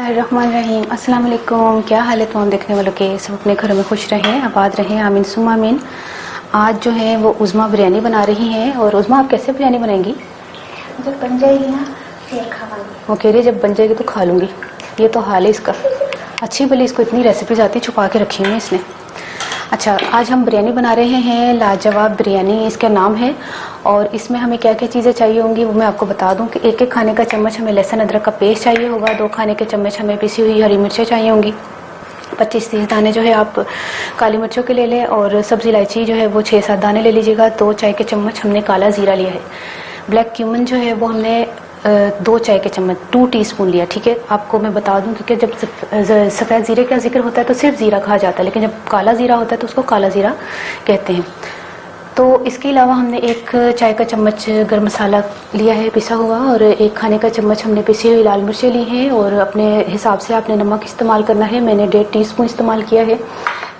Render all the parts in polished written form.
बिस्मिल्लाहिर्रहमानिर्रहीम। अस्सलाम वालेकुम। क्या हाल है तमाम देखने वालों के? सब अपने घरों में खुश रहें, आबाद रहें, आमीन सुम्मा आमीन। आज जो है वो उज़मा बिरयानी बना रही हैं। और उज़मा, आप कैसे बिरयानी बनाएंगी? जब बन जाएगी ना फिर खावांगी। वो कह रही है जब बन जाएगी तो खा लूँगी। ये तो हाल है इसका। अच्छी भली इसको इतनी रेसिपीज आती, छुपा के रखी हुई है इसने। अच्छा, आज हम बिरयानी बना रहे हैं, लाजवाब बिरयानी इसका नाम है। और इसमें हमें क्या क्या चीज़ें चाहिए होंगी वो मैं आपको बता दूं कि एक खाने का चम्मच हमें लहसुन अदरक का पेस्ट चाहिए होगा, 2 खाने के चम्मच हमें पिसी हुई हरी मिर्चें चाहिए होंगी, 25-30 दाने जो है आप काली मिर्चों के ले लें, और सब्ज़ी इलायची जो है वो 6-7 दाने ले लीजिएगा। 2 चाय के चम्मच हमने काला ज़ीरा लिया है। ब्लैक क्यूमन जो है वो हमने 2 चाय के चम्मच 2 टीस्पून लिया। ठीक है, आपको मैं बता दूं क्योंकि जब सफ़ेद ज़ीरे का जिक्र होता है तो सिर्फ ज़ीरा कहा जाता है, लेकिन जब काला ज़ीरा होता है तो उसको काला ज़ीरा कहते हैं। तो इसके अलावा हमने 1 चाय का चम्मच गर्म मसाला लिया है पिसा हुआ, और 1 खाने का चम्मच हमने पिसी हुई लाल मिर्चें ली हैं, और अपने हिसाब से आपने नमक इस्तेमाल करना है। मैंने 1.5 टीस्पून इस्तेमाल किया है।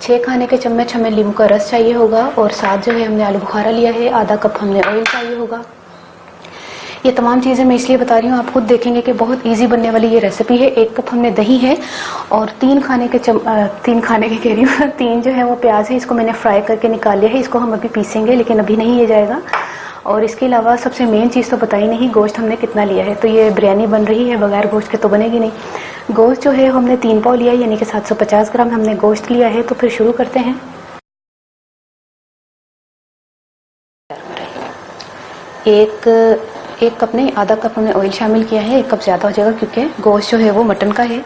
6 खाने के चम्मच हमें नींबू का रस चाहिए होगा, और साथ जो है हमने आलू बुखारा लिया है। आधा कप हमने ऑयल चाहिए होगा। ये तमाम चीज़ें मैं इसलिए बता रही हूँ, आप खुद देखेंगे कि बहुत इजी बनने वाली ये रेसिपी है। 1 कप हमने दही है, और 3 खाने के कह रही हूँ 3 जो है वो प्याज है, इसको मैंने फ्राई करके निकाल लिया है। इसको हम अभी पीसेंगे, लेकिन अभी नहीं ये जाएगा। और इसके अलावा सबसे मेन चीज़ तो बताई नहीं, गोश्त हमने कितना लिया है। तो ये बिरयानी बन रही है, बगैर गोश्त के तो बनेगी नहीं। गोश्त जो है हमने 3 पाव लिया है, यानी कि 750 ग्राम हमने गोश्त लिया है। तो फिर शुरू करते हैं। एक कप नहीं, आधा कप हमने ऑयल शामिल किया है। 1 कप ज़्यादा हो जाएगा क्योंकि गोश्त जो है वो मटन का है,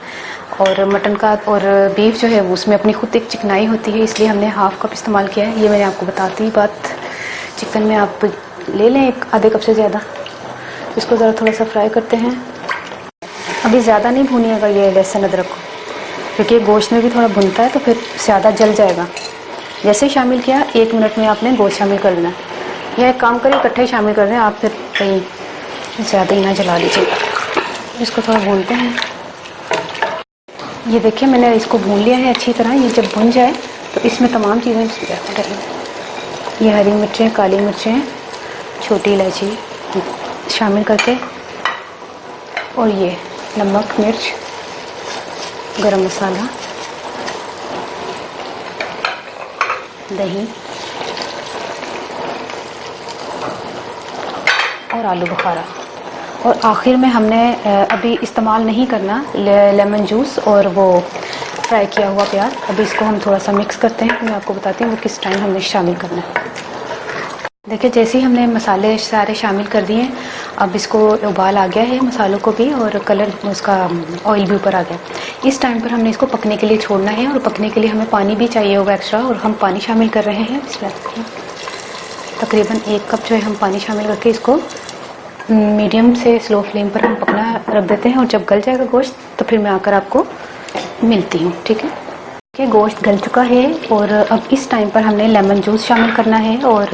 और मटन का और बीफ जो है वो उसमें अपनी खुद एक चिकनाई होती है, इसलिए हमने ½ कप इस्तेमाल किया है। ये मैंने आपको बताती बात। चिकन में आप ले लें आधे कप से ज़्यादा। इसको ज़रा थोड़ा सा फ्राई करते हैं। अभी ज़्यादा नहीं भूनिएगा ये लहसुन अदरक को, क्योंकि गोश्त में भी थोड़ा भुनता है तो फिर ज़्यादा जल जाएगा। जैसे ही शामिल किया 1 मिनट में आपने गोश्त शामिल कर देना। या एक काम करिए, इकट्ठे ही शामिल कर दें आप, फिर कहीं ज़्यादा ही ना जला लीजिएगा। इसको थोड़ा भूनते हैं। ये देखिए मैंने इसको भून लिया है अच्छी तरह। ये जब भुन जाए तो इसमें तमाम चीज़ें डालेंगे। ये हरी मिर्चें, काली मिर्चें, छोटी इलायची शामिल करके, और ये नमक, मिर्च, गरम मसाला, दही और आलू बुखारा। और आखिर में हमने अभी इस्तेमाल नहीं करना लेमन जूस और वो फ्राई किया हुआ प्याज। अभी इसको हम थोड़ा सा मिक्स करते हैं, मैं आपको बताती हूँ वो किस टाइम हमने शामिल करना है। देखिए जैसे ही हमने मसाले सारे शामिल कर दिए, अब इसको उबाल आ गया है मसालों को भी, और कलर उसका ऑयल भी ऊपर आ गया। इस टाइम पर हमने इसको पकने के लिए छोड़ना है, और पकने के लिए हमें पानी भी चाहिए होगा एक्स्ट्रा, और हम पानी शामिल कर रहे हैं। तकरीबन 1 कप जो है हम पानी शामिल करके इसको मीडियम से स्लो फ्लेम पर हम पकना रख देते हैं। और जब गल जाएगा गोश्त तो फिर मैं आकर आपको मिलती हूँ। ठीक है, गोश्त गल चुका है, और अब इस टाइम पर हमने लेमन जूस शामिल करना है, और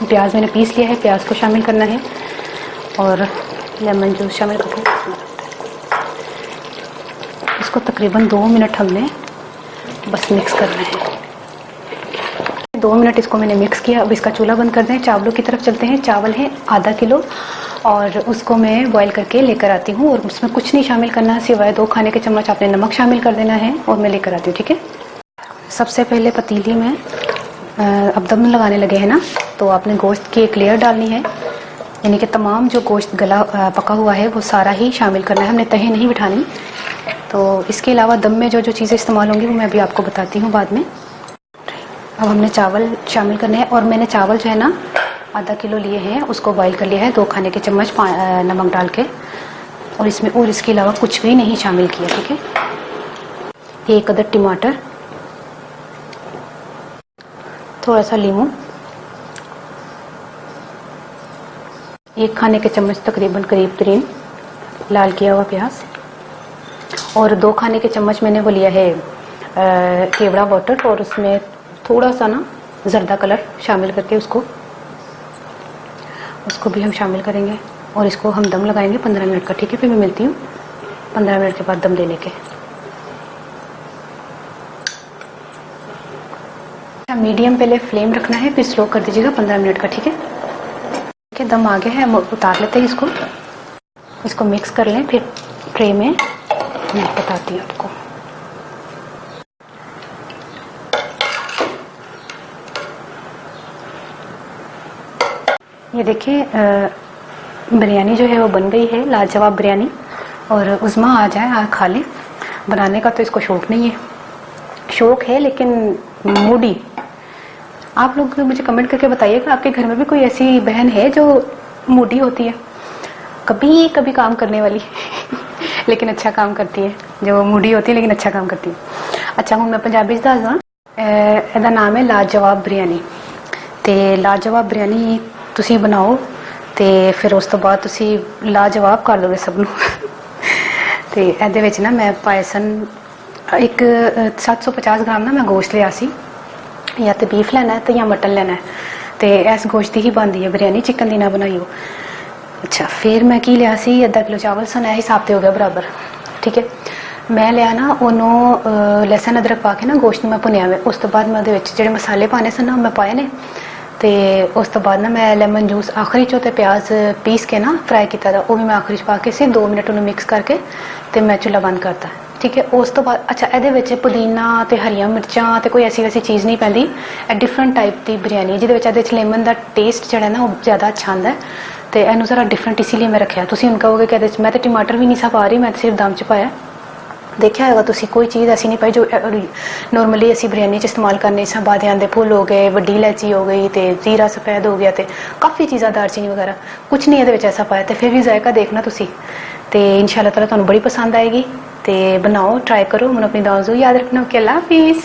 प्याज मैंने पीस लिया है, प्याज को शामिल करना है, और लेमन जूस शामिल करके इसको तकरीबन 2 मिनट हमने बस मिक्स करना है। 2 मिनट इसको मैंने मिक्स किया। अब इसका चूल्हा बंद कर दें, चावलों की तरफ चलते हैं। चावल है आधा किलो, और उसको मैं बॉईल करके लेकर आती हूँ, और उसमें कुछ नहीं शामिल करना सिवाय 2 खाने के चम्मच आपने नमक शामिल कर देना है, और मैं लेकर आती हूँ। ठीक है, सबसे पहले पतीली में अब दम लगाने लगे हैं ना, तो आपने गोश्त की एक लेयर डालनी है, यानी कि तमाम जो गोश्त गला पका हुआ है वो सारा ही शामिल करना है, हमने तहे नहीं बिठानी। तो इसके अलावा दम में जो जो चीज़ें इस्तेमाल होंगी वो मैं अभी आपको बताती हूँ बाद में। अब हमने चावल शामिल करने हैं, और मैंने चावल जो है ना आधा किलो लिए हैं, उसको बॉईल कर लिया है 2 खाने के चम्मच नमक डाल के, और इसमें और इसके अलावा कुछ भी नहीं शामिल किया। ठीक है, 1 अदद टमाटर, थोड़ा सा लीमू, 1 खाने के चम्मच तकरीबन करीब लाल किया हुआ प्याज, और 2 खाने के चम्मच मैंने वो लिया है केवड़ा वाटर, और उसमें थोड़ा सा ना जर्दा कलर शामिल करके उसको भी हम शामिल करेंगे, और इसको हम दम लगाएंगे 15 मिनट का। ठीक है, फिर मैं मिलती हूँ 15 मिनट के बाद दम देने के। मीडियम पहले फ्लेम रखना है, फिर स्लो कर दीजिएगा 15 मिनट का। ठीक है, दम आ गया है, हम उतार लेते हैं इसको मिक्स कर लें। फिर ट्रे में मैं बताती हूँ आपको। ये देखिए बिरयानी जो है वो बन गई है, लाजवाब बिरयानी। और उज़मा आ जाए, आ खा ले। बनाने का तो इसको शौक नहीं है, शौक है लेकिन मूडी। आप लोग मुझे कमेंट करके बताइएगा, आपके घर में भी कोई ऐसी बहन है जो मूडी होती है, कभी कभी काम करने वाली लेकिन अच्छा काम करती है, जो मूडी होती है लेकिन अच्छा काम करती है। अच्छा हूँ मैं पंजाबी दस दा, ਇਹਦਾ नाम है लाजवाब बिरयानी। तो लाजवाब बिरयानी ਤੁਸੀਂ ਬਣਾਓ ਤੇ ਫਿਰ ਉਸ ਤੋਂ ਬਾਅਦ ਤੁਸੀਂ ਲਾਜਵਾਬ ਕਰ ਦੋਗੇ ਸਭ ਨੂੰ। ਤੇ ਇਹਦੇ ਵਿੱਚ ਨਾ ਮੈਂ ਪਾਇਸਨ ਇੱਕ 750 ਗ੍ਰਾਮ ਨਾ ਮੈਂ ਗੋਸ਼ਤ ਲਿਆ ਸੀ, ਜਾਂ ਤੇ ਬੀਫ ਲੈਣਾ ਹੈ ਤੇ ਜਾਂ ਮਟਨ ਲੈਣਾ ਹੈ, ਤੇ ਇਸ ਗੋਸ਼ਤ ਦੀ ਹੀ ਬਣਦੀ ਹੈ ਬਿਰयानी, चिकन ਦੀ ਨਾ ਬਣਾਈਓ। अच्छा फिर मैं की लिया सी अद्धा किलो चावल सन, ਇਹ ਹਿਸਾਬ ਤੇ ਹੋ ਗਿਆ ਬਰਾਬਰ। ठीक है, मैं लिया ना ਉਹਨੂੰ लहसुन अदरक पा के ना गोश्त ਨੂੰ मैं ਭੁੰਨਿਆ ਵੇ। ਉਸ ਤੋਂ ਬਾਅਦ ਮੈਂ ਉਹਦੇ ਵਿੱਚ ਜਿਹੜੇ ਮਸਾਲੇ ਪਾਣੇ ਸਨ ਨਾ ਮੈਂ ਪਾਏ ਨੇ। ਤੇ ਉਸ ਤੋਂ ਬਾਅਦ ਨਾ ਮੈਂ ਲੈਮਨ ਜੂਸ ਆਖਰੀ ਚੋਂ ਤੇ ਪਿਆਜ਼ ਪੀਸ ਕੇ ਨਾ ਫਰਾਈ ਕੀਤਾ था, ਉਹ ਵੀ ਮੈਂ ਆਖਰੀ ਚ ਪਾ ਕੇ ਸਿਰਫ 2 ਮਿੰਟ ਉਹਨੂੰ ਮਿਕਸ ਕਰਕੇ ਤੇ ਮੈਂ ਚੁੱਲ੍ਹਾ ਬੰਦ ਕਰਤਾ। ठीक है, ਉਸ ਤੋਂ ਬਾਅਦ ਅੱਛਾ ਇਹਦੇ ਵਿੱਚ ਪੁਦੀਨਾ ਤੇ ਹਰੀਆਂ ਮਿਰਚਾਂ ਤੇ ਕੋਈ ਐਸੀ ਵੈਸੀ ਚੀਜ਼ ਨਹੀਂ ਪੈਂਦੀ। ਇਹ ਡਿਫਰੈਂਟ ਟਾਈਪ ਦੀ ਬਿਰयानी ਜਿਹਦੇ ਵਿੱਚ ਇਹਦੇ ਵਿੱਚ ਲੈਮਨ ਦਾ ਟੇਸਟ ਜਿਹੜਾ ਨਾ ਉਹ ਜ਼ਿਆਦਾ ਅੱਛਾ ਆਉਂਦਾ ਹੈ। ਤੇ ਇਹਨੂੰ ਜ਼ਰਾ ਡਿਫਰੈਂਟ ਇਸ ਲਈ ਮੈਂ ਰੱਖਿਆ। ਤੁਸੀਂ ਹੁਣ ਕਹੋਗੇ ਕਿ ਇਹਦੇ ਵਿੱਚ ਮੈਂ ਤਾਂ ਟਮਾਟਰ ਵੀ ਨਹੀਂ ਸਾ ਪਾ ਰਹੀ, ਮੈਂ ਸਿਰਫ ਦਮ ਚ ਪਾਇਆ। देखा होगा तुसी कोई चीज़ ऐसी नहीं पाई जो नॉर्मली असी बिरयानी च इस्तेमाल करने, सा बादियां दे फुल हो गए, वड्डी इलायची हो गई, तो जीरा सफेद हो गया, तो काफ़ी चीज़ां दालचीनी वगैरह कुछ नहीं ये ऐसा पाया। तो फिर भी जायका देखना तुसी, तो इंशाल्लाह ताला तुहानू बड़ी पसंद आएगी। तो बनाओ, ट्राई करो। मैनूं अपनी दुआ याद रखना। ओके, अल्लाह हाफिज़।